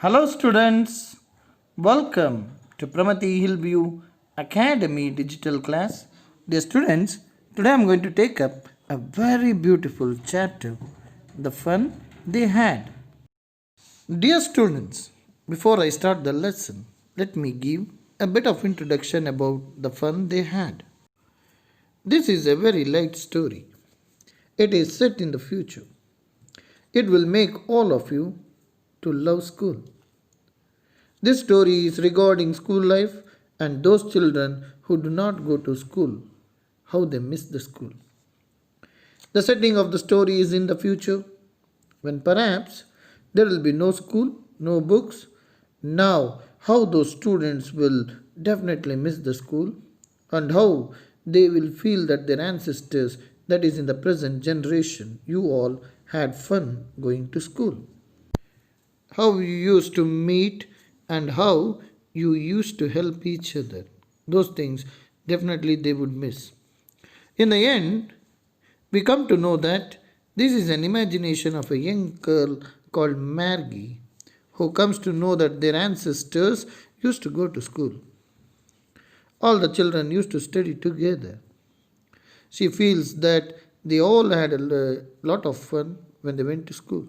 Hello students, welcome to PRAMATI HILLVIEW Academy digital class. Dear students, today I am going to take up a very beautiful chapter, the fun they had. Dear students, before I start the lesson, let me give a bit of introduction about the fun they had. This is a very light story. It is set in the future. It will make all of you to love school. This story is regarding school life and those children who do not go to school, how they miss the school. The setting of the story is in the future, when perhaps there will be no school, no books. Now, how those students will definitely miss the school and how they will feel that their ancestors, that is in the present generation, you all had fun going to school. How you used to meet and how you used to help each other. Those things definitely they would miss. In the end, we come to know that this is an imagination of a young girl called Margie who comes to know that their ancestors used to go to school. All the children used to study together. She feels that they all had a lot of fun when they went to school.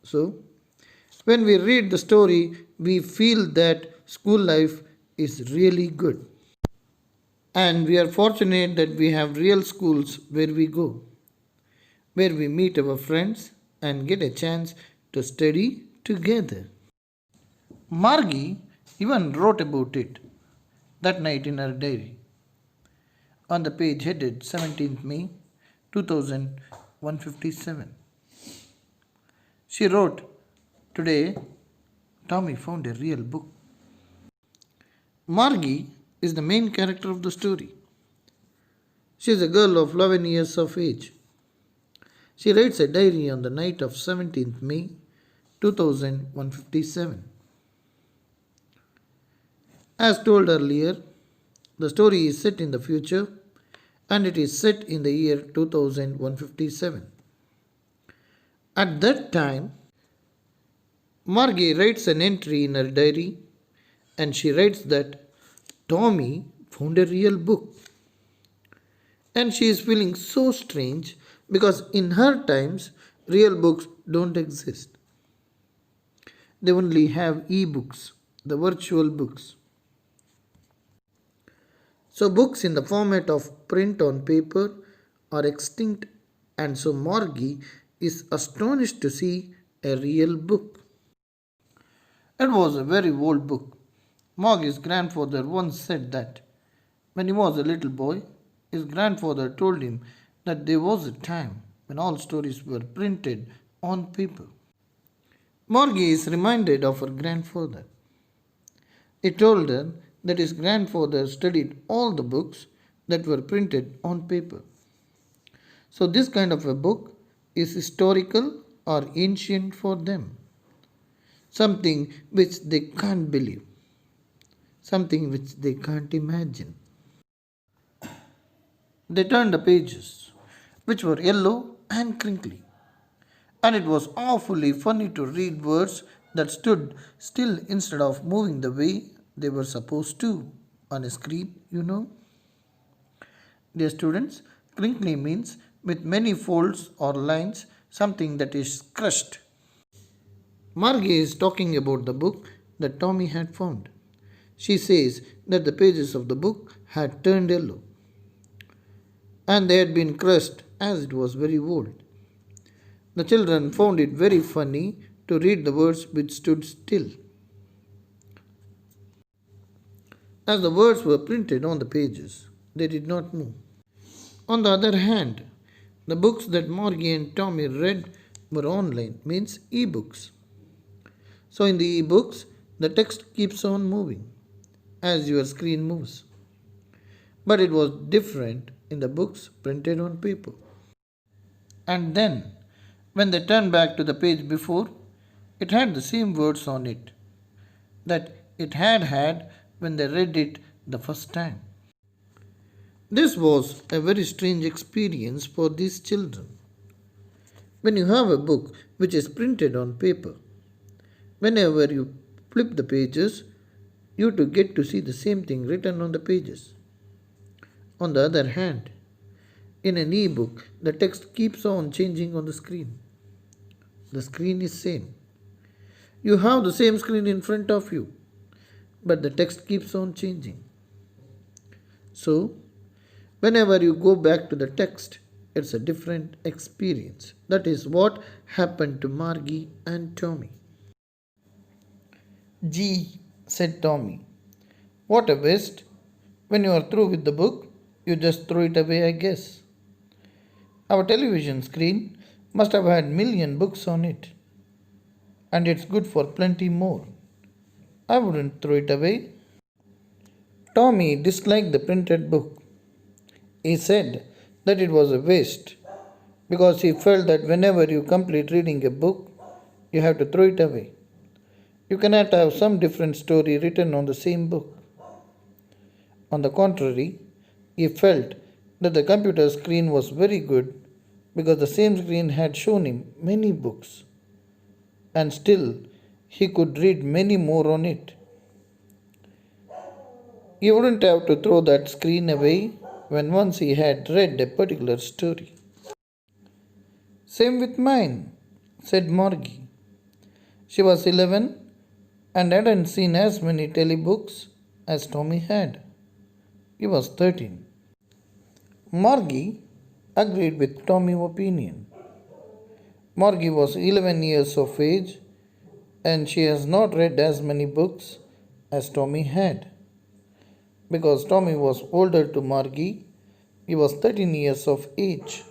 So, when we read the story, we feel that school life is really good. And we are fortunate that we have real schools where we go, where we meet our friends and get a chance to study together. Margie even wrote about it that night in her diary on the page headed 17th May 2157. She wrote, "Today, Tommy found a real book." Margie is the main character of the story. She is a girl of 11 years of age. She writes a diary on the night of 17th May 2157. As told earlier, the story is set in the future and it is set in the year 2157. At that time, Margie writes an entry in her diary and she writes that Tommy found a real book. And she is feeling so strange because in her times, real books don't exist. They only have e-books, the virtual books. So books in the format of print on paper are extinct, and so Margie is astonished to see a real book. It was a very old book. Margie's grandfather once said that when he was a little boy, his grandfather told him that there was a time when all stories were printed on paper. Margie is reminded of her grandfather. He told her that his grandfather studied all the books that were printed on paper. So this kind of a book is historical or ancient for them. Something which they can't believe. Something which they can't imagine. They turned the pages, which were yellow and crinkly. And it was awfully funny to read words that stood still instead of moving the way they were supposed to on a screen, you know. Dear students, crinkly means with many folds or lines, something that is crushed. Margie is talking about the book that Tommy had found. She says that the pages of the book had turned yellow and they had been crushed as it was very old. The children found it very funny to read the words which stood still, as the words were printed on the pages. They did not move. On the other hand, the books that Margie and Tommy read were online, means e-books. So in the e-books, the text keeps on moving as your screen moves. But it was different in the books printed on paper. And then, when they turned back to the page before, it had the same words on it that it had when they read it the first time. This was a very strange experience for these children. When you have a book which is printed on paper, Whenever you flip the pages, you to get to see the same thing written on the pages. On the other hand, in an e-book, the text keeps on changing on the screen. The screen is same. You have the same screen in front of you, but the text keeps on changing. So, whenever you go back to the text, it's a different experience. That is what happened to Margie and Tommy. Gee, said Tommy, what a waste. When you are through with the book, you just throw it away, I guess. Our television screen must have had million books on it, and it's good for plenty more. I wouldn't throw it away. Tommy disliked the printed book. He said that it was a waste because he felt that whenever you complete reading a book, you have to throw it away. You cannot have some different story written on the same book. On the contrary, he felt that the computer screen was very good because the same screen had shown him many books, and still he could read many more on it. He wouldn't have to throw that screen away when once he had read a particular story. Same with mine, said Margie. She was 11 and hadn't seen as many telebooks as Tommy had. He was 13. Margie agreed with Tommy's opinion. Margie was 11 years of age and she has not read as many books as Tommy had. Because Tommy was older to Margie, he was 13 years of age.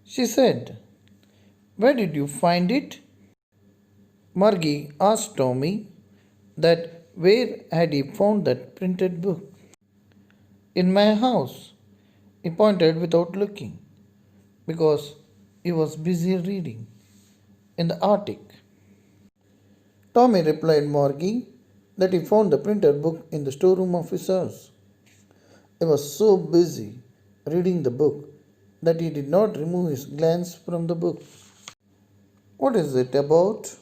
She said, where did you find it? Margie asked Tommy that where had he found that printed book. In my house, he pointed without looking, because he was busy reading in the attic. Tommy replied Margie that he found the printed book in the storeroom of his house. He was so busy reading the book that he did not remove his glance from the book. What is it about?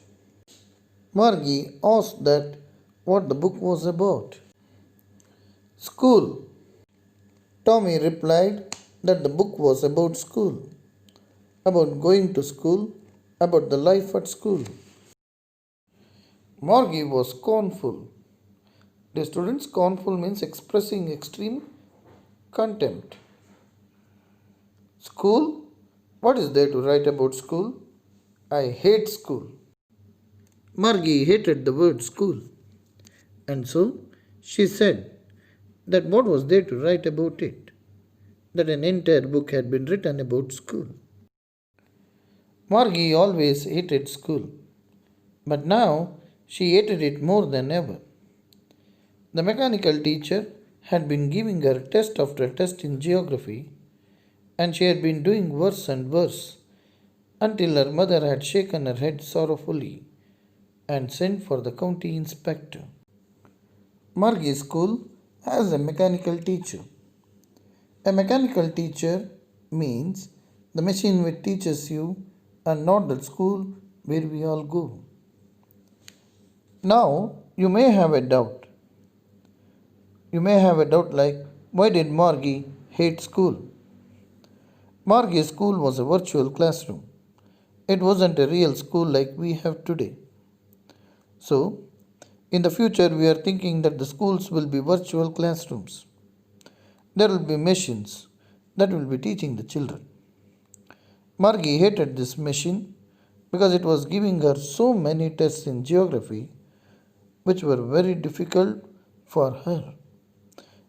Margie asked that what the book was about. School. Tommy replied that the book was about school, about going to school, about the life at school. Margie was scornful. The students scornful means expressing extreme contempt. School? What is there to write about school? I hate school. Margie hated the word school, and so she said that what was there to write about it? That an entire book had been written about school. Margie always hated school, but now she hated it more than ever. The mechanical teacher had been giving her test after test in geography, and she had been doing worse and worse until her mother had shaken her head sorrowfully and sent for the county inspector. Margie's school has a mechanical teacher. A mechanical teacher means the machine which teaches you and not the school where we all go. Now, you may have a doubt. You may have a doubt like, why did Margie hate school? Margie's school was a virtual classroom. It wasn't a real school like we have today. So, in the future, we are thinking that the schools will be virtual classrooms. There will be machines that will be teaching the children. Margie hated this machine because it was giving her so many tests in geography which were very difficult for her,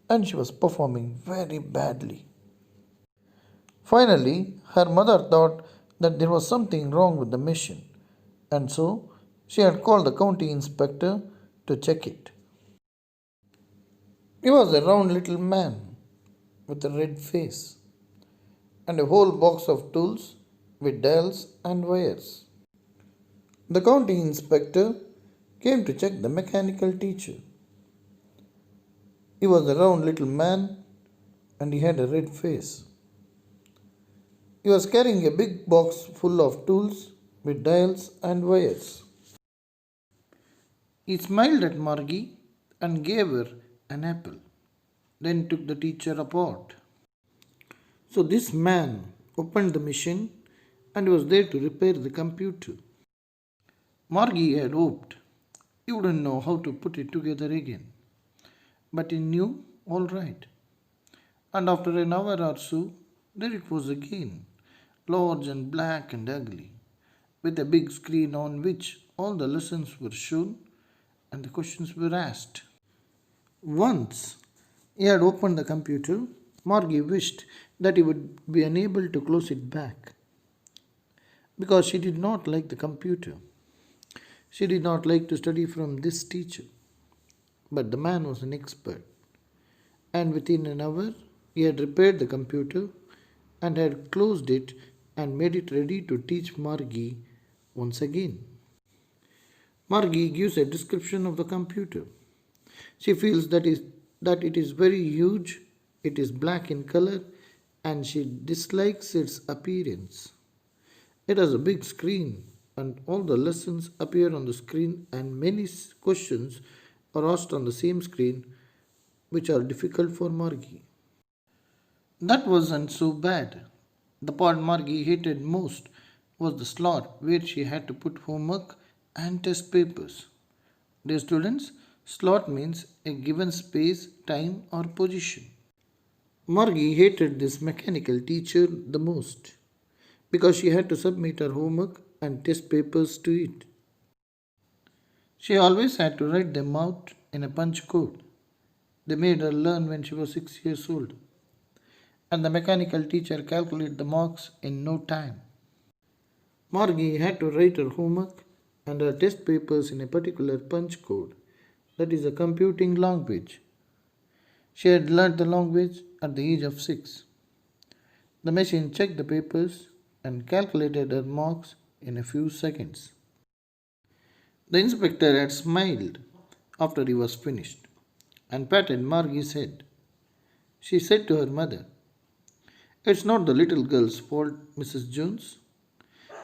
and she was performing very badly. Finally, her mother thought that there was something wrong with the machine, and so she had called the county inspector to check it. He was a round little man with a red face and a whole box of tools with dials and wires. The county inspector came to check the mechanical teacher. He was a round little man and he had a red face. He was carrying a big box full of tools with dials and wires. He smiled at Margie and gave her an apple, then took the teacher apart. So this man opened the machine and was there to repair the computer. Margie had hoped he wouldn't know how to put it together again, but he knew all right. And after an hour or so, there it was again, large and black and ugly, with a big screen on which all the lessons were shown and the questions were asked. Once he had opened the computer, Margie wished that he would be unable to close it back because she did not like the computer. She did not like to study from this teacher. But the man was an expert, and within an hour he had repaired the computer and had closed it and made it ready to teach Margie once again. Margie gives a description of the computer. She feels that it is very huge, it is black in color, and she dislikes its appearance. It has a big screen, and all the lessons appear on the screen, and many questions are asked on the same screen, which are difficult for Margie. That wasn't so bad. The part Margie hated most was the slot where she had to put homework and test papers. Dear students, slot means a given space, time, or position. Margie hated this mechanical teacher the most because she had to submit her homework and test papers to it. She always had to write them out in a punch code. They made her learn when she was 6 years old, and the mechanical teacher calculated the marks in no time. Margie had to write her homework and her test papers in a particular punch code, that is a computing language. She had learnt the language at the age of 6. The machine checked the papers and calculated her marks in a few seconds. The inspector had smiled after he was finished and patted Margie's head. She said to her mother, "It's not the little girl's fault, Mrs. Jones.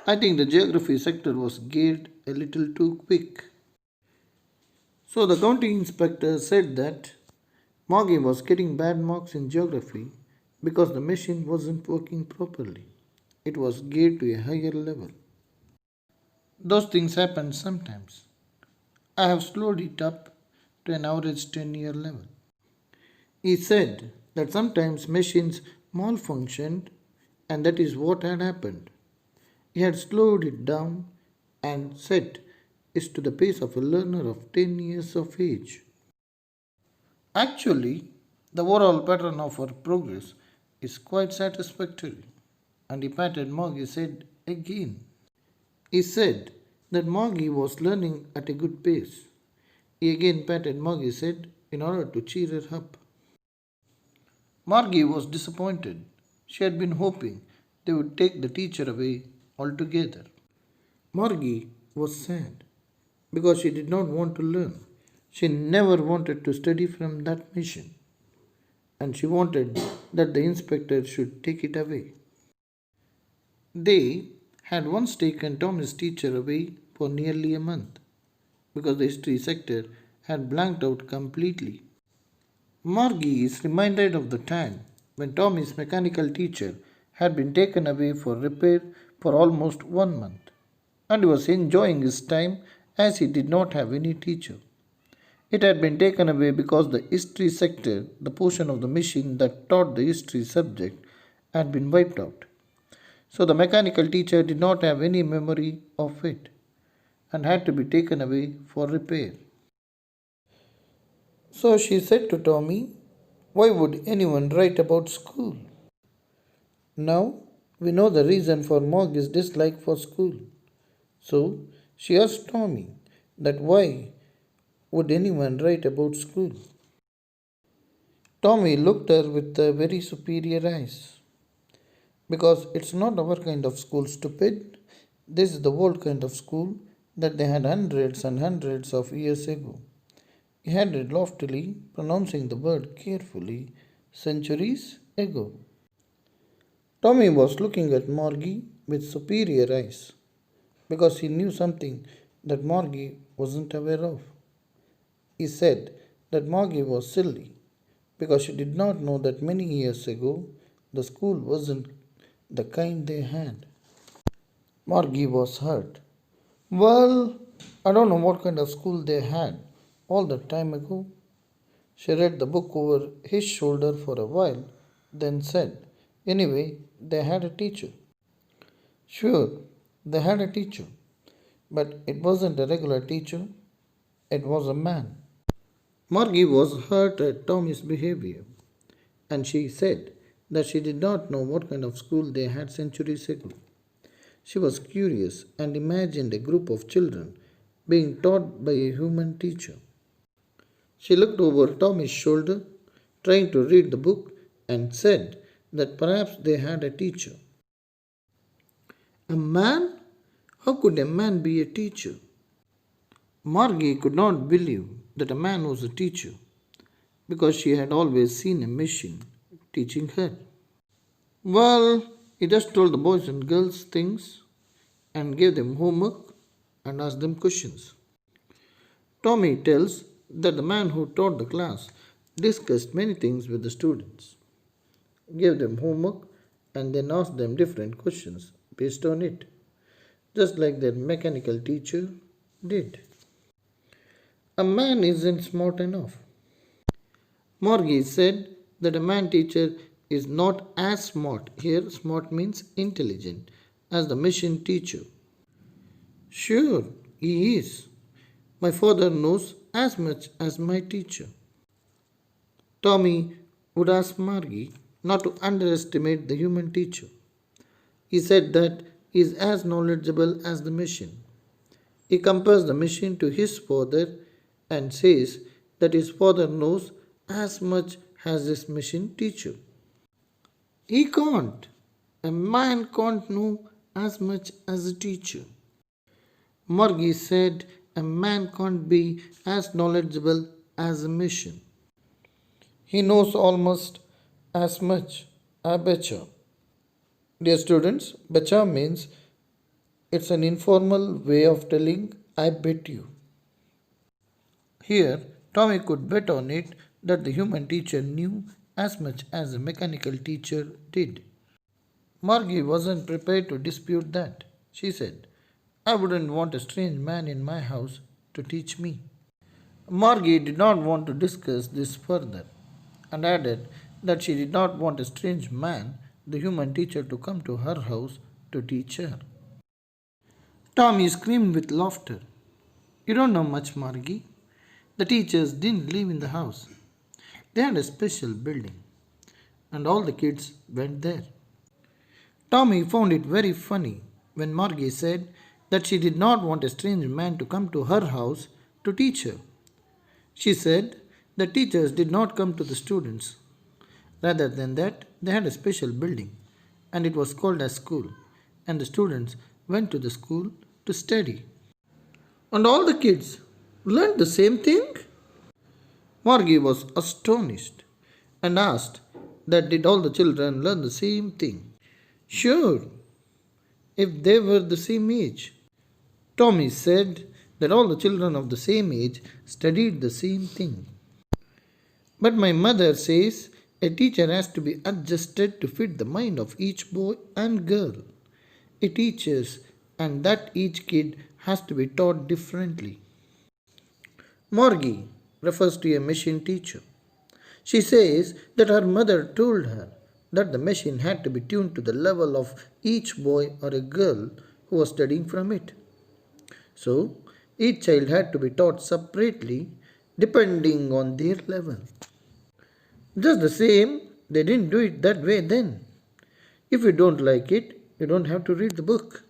I think the geography sector was geared a little too quick." So the county inspector said that Margie was getting bad marks in geography because the machine wasn't working properly. It was geared to a higher level. Those things happen sometimes. I have slowed it up to an average 10-year level. He said that sometimes machines malfunctioned, and that is what had happened. He had slowed it down and set it to the pace of a learner of 10 years of age. Actually, the overall pattern of her progress is quite satisfactory, and he patted Margie's head again. He said that Margie was learning at a good pace. He again patted Margie's head in order to cheer her up. Margie was disappointed. She had been hoping they would take the teacher away altogether. Margie was sad because she did not want to learn. She never wanted to study from that mission, and she wanted that the inspector should take it away. They had once taken Tommy's teacher away for nearly a month because the history sector had blanked out completely. Margie is reminded of the time when Tommy's mechanical teacher had been taken away for repair for almost 1 month, and he was enjoying his time as he did not have any teacher. It had been taken away because the history sector, the portion of the machine that taught the history subject, had been wiped out. So the mechanical teacher did not have any memory of it and had to be taken away for repair. So she said to Tommy, "Why would anyone write about school?" Now we know the reason for Moggy's dislike for school. So she asked Tommy that why would anyone write about school? Tommy looked at her with very superior eyes. Because it's not our kind of school, stupid. This is the world kind of school that they had hundreds and hundreds of years ago. He added loftily, pronouncing the word carefully, centuries ago. Tommy was looking at Margie with superior eyes because he knew something that Margie wasn't aware of. He said that Margie was silly because she did not know that many years ago the school wasn't the kind they had. Margie was hurt. Well, I don't know what kind of school they had all that time ago. She read the book over his shoulder for a while, then said, anyway, they had a teacher. Sure, they had a teacher, but it wasn't a regular teacher, it was a man. Margie was hurt at Tommy's behavior, and she said that she did not know what kind of school they had centuries ago. She was curious and imagined a group of children being taught by a human teacher. She looked over Tommy's shoulder, trying to read the book, and said that perhaps they had a teacher. A man? How could a man be a teacher? Margie could not believe that a man was a teacher because she had always seen a machine teaching her. Well, he just told the boys and girls things and gave them homework and asked them questions. Tommy tells that the man who taught the class discussed many things with the students, gave them homework, and then asked them different questions based on it, just like their mechanical teacher did. A man isn't smart enough. Margie said that a man teacher is not as smart, here smart means intelligent, as the machine teacher. Sure, he is. My father knows as much as my teacher. Tommy would ask Margie not to underestimate the human teacher. He said that he is as knowledgeable as the machine. He compares the machine to his father and says that his father knows as much as this machine teacher. He can't. A man can't know as much as a teacher. Margie said a man can't be as knowledgeable as a machine. He knows almost as much. I betcha. Dear students, betcha means it's an informal way of telling I bet you. Here, Tommy could bet on it that the human teacher knew as much as the mechanical teacher did. Margie wasn't prepared to dispute that. She said, I wouldn't want a strange man in my house to teach me. Margie did not want to discuss this further and added that she did not want a strange man, the human teacher, to come to her house to teach her. Tommy screamed with laughter. You don't know much, Margie. The teachers didn't live in the house. They had a special building, and all the kids went there. Tommy found it very funny when Margie said that she did not want a strange man to come to her house to teach her. She said the teachers did not come to the students. Rather than that, they had a special building, and it was called a school, and the students went to the school to study. And all the kids learned the same thing? Margie was astonished and asked that did all the children learn the same thing? Sure, if they were the same age. Tommy said that all the children of the same age studied the same thing. But my mother says a teacher has to be adjusted to fit the mind of each boy and girl. It teaches, and that each kid has to be taught differently. Margie refers to a machine teacher. She says that her mother told her that the machine had to be tuned to the level of each boy or a girl who was studying from it. So, each child had to be taught separately depending on their level. Just the same, they didn't do it that way then. If you don't like it, you don't have to read the book.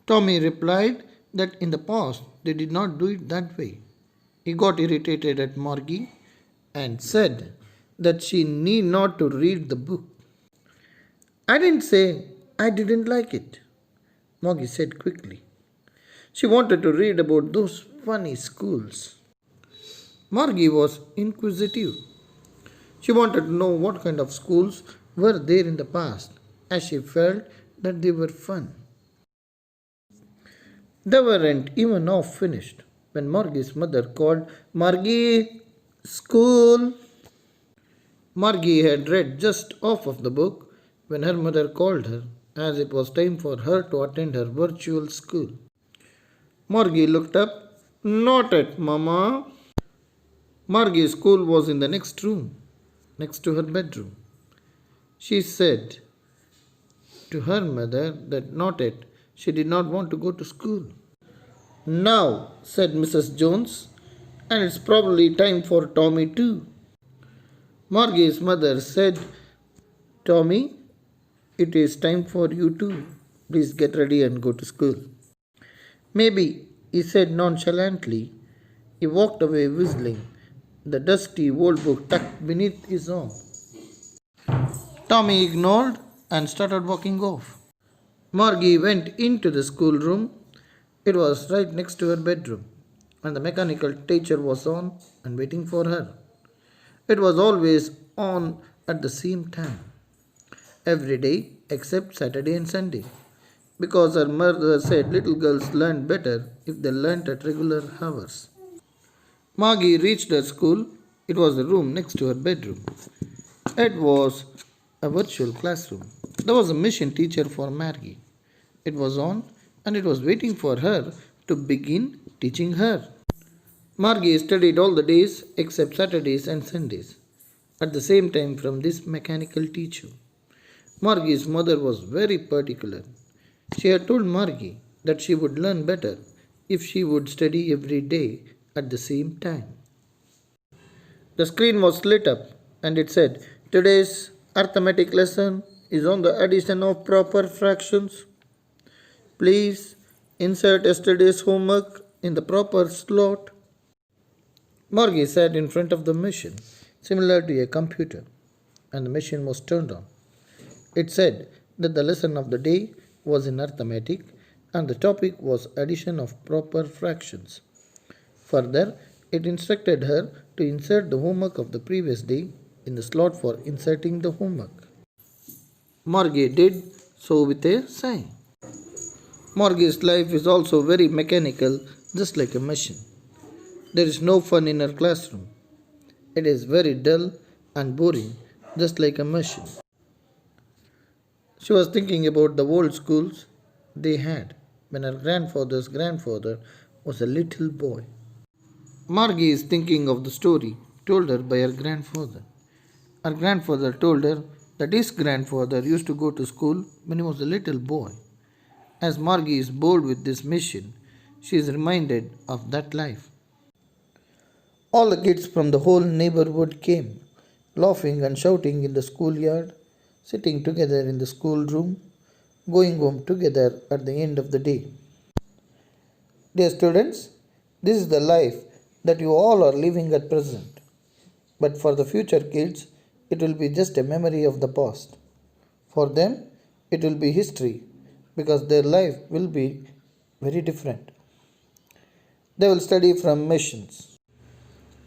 Tommy replied that in the past they did not do it that way. He got irritated at Margie and said that she need not to read the book. I didn't say I didn't like it, Margie said quickly. She wanted to read about those funny schools. Margie was inquisitive. She wanted to know what kind of schools were there in the past, as she felt that they were fun. They weren't even half finished. when Margie's mother called, Margie, school. Margie had read just half of the book when her mother called her, as it was time for her to attend her virtual school. Margie looked up. Not it, Mama. Margie's school was in the next room, next to her bedroom. She said to her mother that not it, she did not want to go to school. Now, said Mrs. Jones, and it's probably time for Tommy too. Margie's mother said, Tommy, it is time for you too. Please get ready and go to school. Maybe, he said nonchalantly. He walked away whistling, the dusty old book tucked beneath his arm. Tommy ignored and started walking off. Margie went into the schoolroom. It was right next to her bedroom, and the mechanical teacher was on and waiting for her. It was always on at the same time, every day except Saturday and Sunday, because her mother said little girls learned better if they learnt at regular hours. Margie reached her school. It was the room next to her bedroom. It was a virtual classroom. There was a mission teacher for Margie. It was on and it was waiting for her to begin teaching her. Margie studied all the days except Saturdays and Sundays at the same time from this mechanical teacher. Margie's mother was very particular. She had told Margie that she would learn better if she would study every day at the same time. The screen was lit up and it said, Today's arithmetic lesson is on the addition of proper fractions. Please insert yesterday's homework in the proper slot. Margie sat in front of the machine, similar to a computer, and the machine was turned on. It said that the lesson of the day was in arithmetic and the topic was addition of proper fractions. Further, it instructed her to insert the homework of the previous day in the slot for inserting the homework. Margie did so with a sigh. Margie's life is also very mechanical, just like a machine. There is no fun in her classroom. It is very dull and boring, just like a machine. She was thinking about the old schools they had when her grandfather's grandfather was a little boy. Margie is thinking of the story told her by her grandfather. Her grandfather told her that his grandfather used to go to school when he was a little boy. As Margie is bored with this mission, she is reminded of that life. All the kids from the whole neighborhood came, laughing and shouting in the schoolyard, sitting together in the schoolroom, going home together at the end of the day. Dear students, this is the life that you all are living at present. But for the future kids, it will be just a memory of the past. For them, it will be history because their life will be very different. They will study from missions.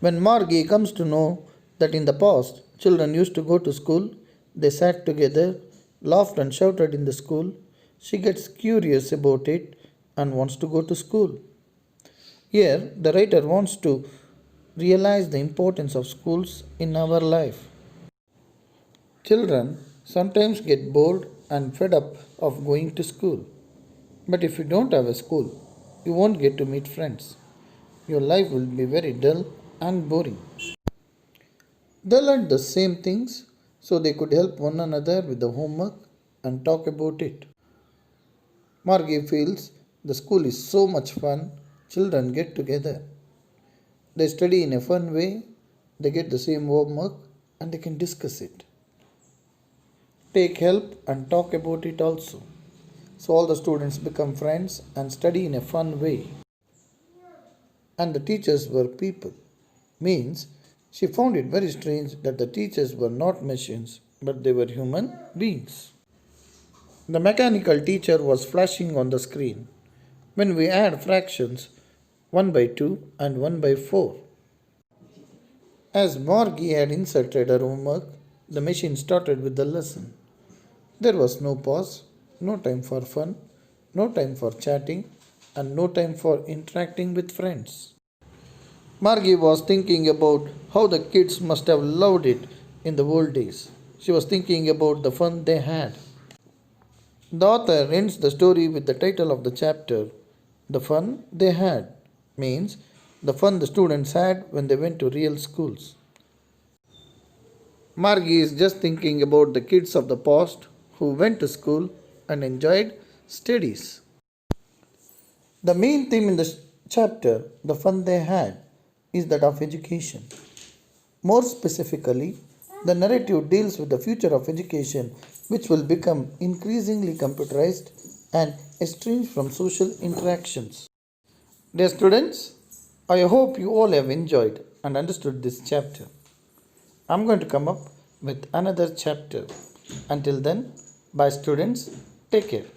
When Margie comes to know that in the past children used to go to school, they sat together, laughed and shouted in the school, she gets curious about it and wants to go to school. Here, the writer wants to realize the importance of schools in our life. Children sometimes get bored and fed up of going to school. But if you don't have a school, you won't get to meet friends. Your life will be very dull and boring. They learned the same things so they could help one another with the homework and talk about it. Margie feels the school is so much fun, children get together. They study in a fun way, they get the same homework and they can discuss it. Take help and talk about it also. So all the students become friends and study in a fun way. And the teachers were people. Means she found it very strange that the teachers were not machines, but they were human beings. The mechanical teacher was flashing on the screen. When we add fractions 1 by 2 and 1 by 4. As Margie had inserted her homework, the machine started with the lesson. There was no pause, no time for fun, no time for chatting, and no time for interacting with friends. Margie was thinking about how the kids must have loved it in the old days. She was thinking about the fun they had. The author ends the story with the title of the chapter, The Fun They Had, means the fun the students had when they went to real schools. Margie is just thinking about the kids of the past who went to school and enjoyed studies. The main theme in the chapter, The Fun They Had, is that of education. More specifically, the narrative deals with the future of education, which will become increasingly computerized and estranged from social interactions. Dear students, I hope you all have enjoyed and understood this chapter. I'm going to come up with another chapter. Until then, bye students, take care.